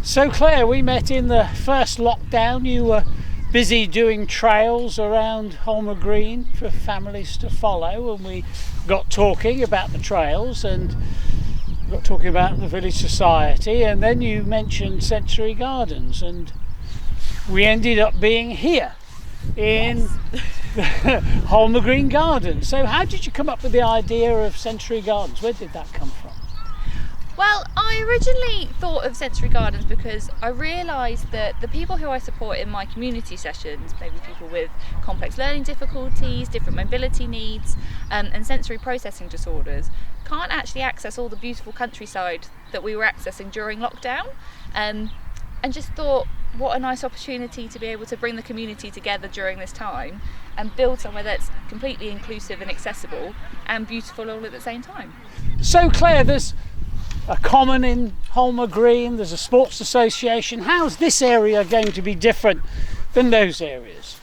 So Claire, we met in the first lockdown. You were busy doing trails around Holmer Green for families to follow, and we got talking about the trails and got talking about the village society, and then you mentioned Sensory Gardens, and we ended up being here in Holmer Green Gardens. So how did you come up with the idea of Sensory Gardens? Where did that come from? Well, I originally thought of Sensory Gardens because I realised that the people who I support in my community sessions, maybe people with complex learning difficulties, different mobility needs, and sensory processing disorders, can't actually access all the beautiful countryside that we were accessing during lockdown. And just thought, what a nice opportunity to be able to bring the community together during this time and build somewhere that's completely inclusive and accessible and beautiful all at the same time. So Claire, there's a common in Holmer Green, there's a sports association. How's this area going to be different than those areas?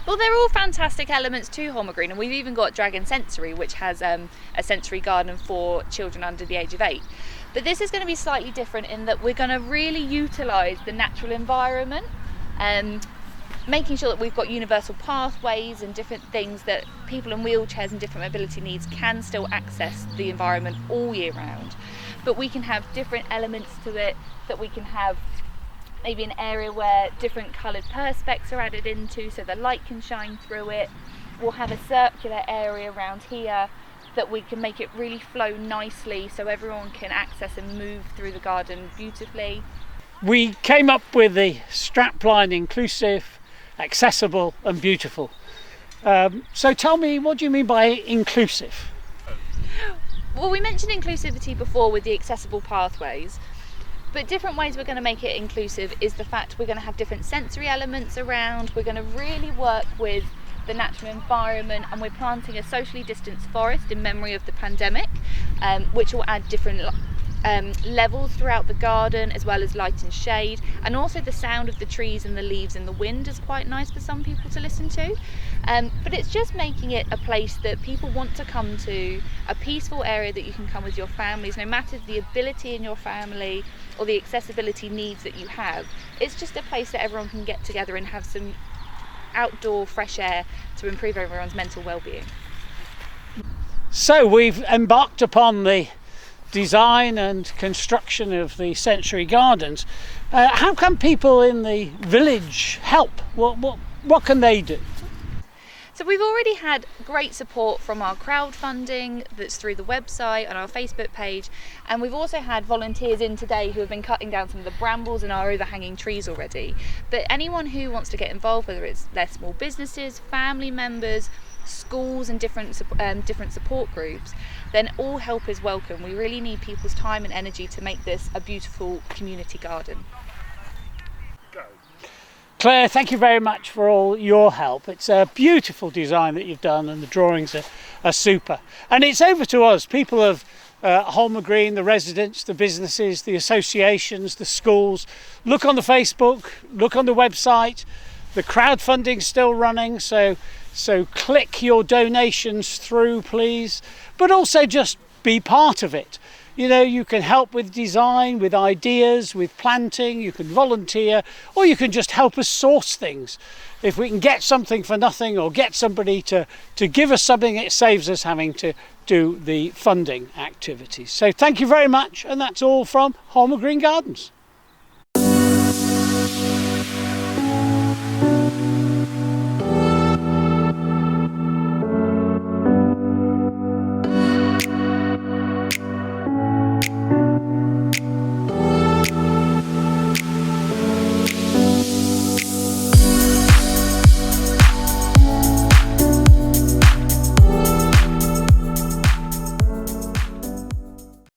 Well, they're all fantastic elements to Holmer Green, and we've even got Dragon Sensory, which has a sensory garden for children under the age of 8. But this is going to be slightly different in that we're going to really utilise the natural environment, making sure that we've got universal pathways and different things that people in wheelchairs and different mobility needs can still access the environment all year round. But we can have different elements to it, that we can have maybe an area where different coloured perspex are added into so the light can shine through it. We'll have a circular area around here that we can make it really flow nicely so everyone can access and move through the garden beautifully. We came up with the strapline inclusive, accessible and beautiful. So tell me, what do you mean by inclusive? Well, we mentioned inclusivity before with the accessible pathways, but different ways we're going to make it inclusive is the fact we're going to have different sensory elements around. We're going to really work with the natural environment, and we're planting a socially distanced forest in memory of the pandemic, which will add different levels throughout the garden, as well as light and shade, and also the sound of the trees and the leaves and the wind is quite nice for some people to listen to. But it's just making it a place that people want to come to, a peaceful area that you can come with your families, no matter the ability in your family or the accessibility needs that you have. It's just a place that everyone can get together and have some outdoor fresh air to improve everyone's mental well-being. So we've embarked upon the design and construction of the Sensory Gardens. How can people in the village help? What can they do? So we've already had great support from our crowdfunding that's through the website and our Facebook page, and we've also had volunteers in today who have been cutting down some of the brambles and our overhanging trees already. But anyone who wants to get involved, whether it's their small businesses, family members, schools and different support groups, then all help is welcome. We really need people's time and energy to make this a beautiful community garden. Claire, thank you very much for all your help. It's a beautiful design that you've done, and the drawings are super. And it's over to us, people of Holmer Green, the residents, the businesses, the associations, the schools. Look on the Facebook, look on the website. The crowdfunding's still running, so click your donations through, please. But also just be part of it. You know, you can help with design, with ideas, with planting, you can volunteer, or you can just help us source things. If we can get something for nothing or get somebody to give us something, it saves us having to do the funding activities. So thank you very much, and that's all from Holmer Green Gardens.